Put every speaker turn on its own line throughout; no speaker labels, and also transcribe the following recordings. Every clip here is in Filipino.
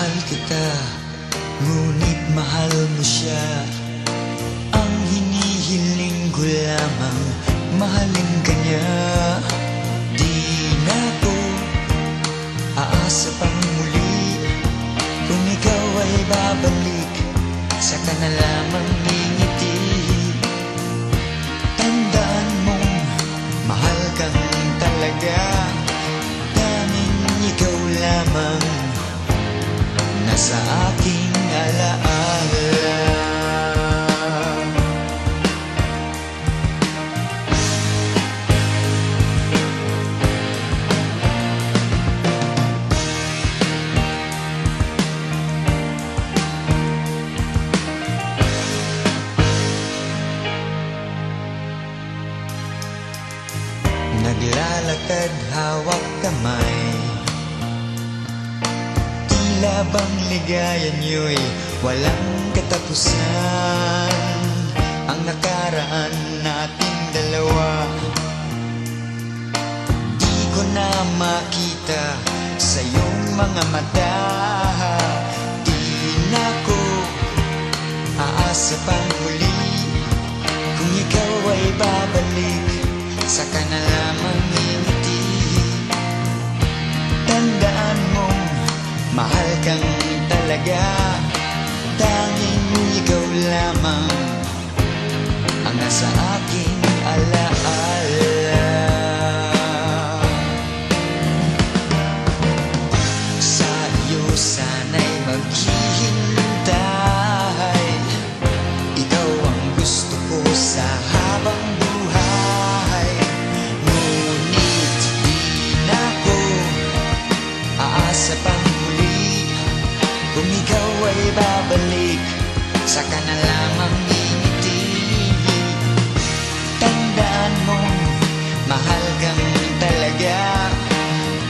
Mahal kita, ngunit mahal mo siya. Ang hinihiling ko lamang, mahalin ka niya. Di na ko aasa pang muli, kung ikaw ay babalik, saka na lamang ngingiti. Tandaan mong mahal kang talaga, tanging ikaw lamang nasa aking alaala. Naglalakad hawak kamay, tila bang ligaya niyo'y walang katapusan. Ang nakaraan nating dalawa, di ko na makita sa iyong mga mata. Di na ko aasa pang muli, kung ikaw ay babalik, saka na lamang ngingiti. Tandaan mong mahal kang talaga, tanging ikaw lamang ang nasa aking alaala. Sa iyo sana'y maghihintay, ikaw ang gusto ko sa habang buhay. Ngunit di na ko aasa pang muli, kung ikaw ay babalik, saka na lamang ngingiti. Tandaan mong mahal kang talaga,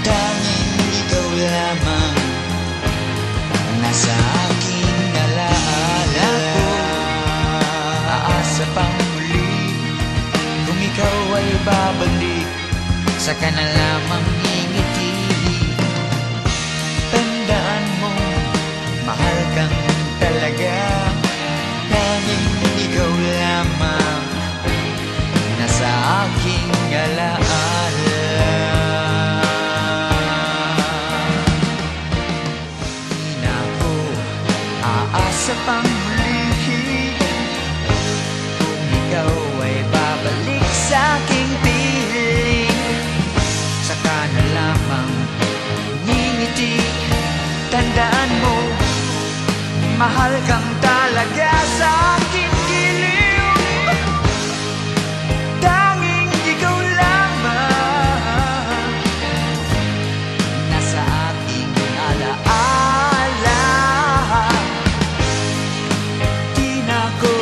tanging ikaw lamang nasa aking alaala ko. Aasa pang muli, kung ikaw ay babalik, saka na lamang ngingiti. Tandaan mo, mahal kang talaga, tanging ikaw lamang nasa aking alaala. Di na ako aasa pang muli, kung ikaw ay babalik sa aking piling, saka na lamang ngingiti. Tandaan mo, mahal kang talaga sa aking giliw, tanging ikaw lamang nasa aking alaala. Di na ko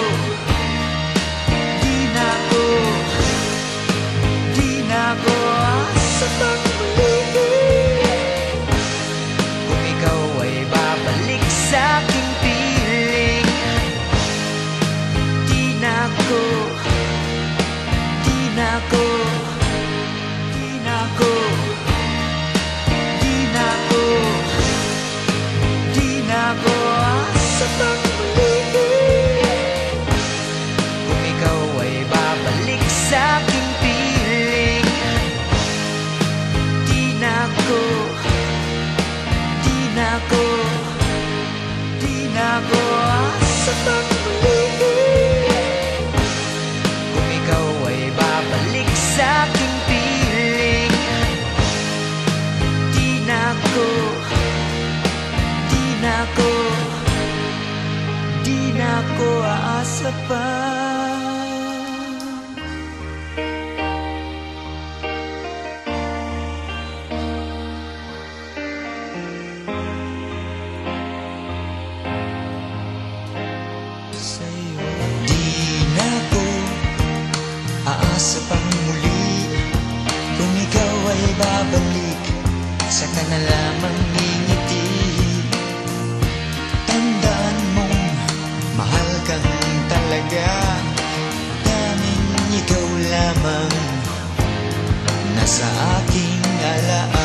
aasa pang muli, kung ikaw ay babalik sa aking piling. Di na ko aasa pang muli, kung ikaw ay babalik sa aking piling. Di na ko aasa pang muli, kung ikaw ay babalik sa aking piling. Di na ko aasa pa. Aasa pang muli, kung ikaw ay babalik, saka na lamang ngingiti. Tandaan mong mahal kang talaga, tanging ikaw lamang nasa aking alaala.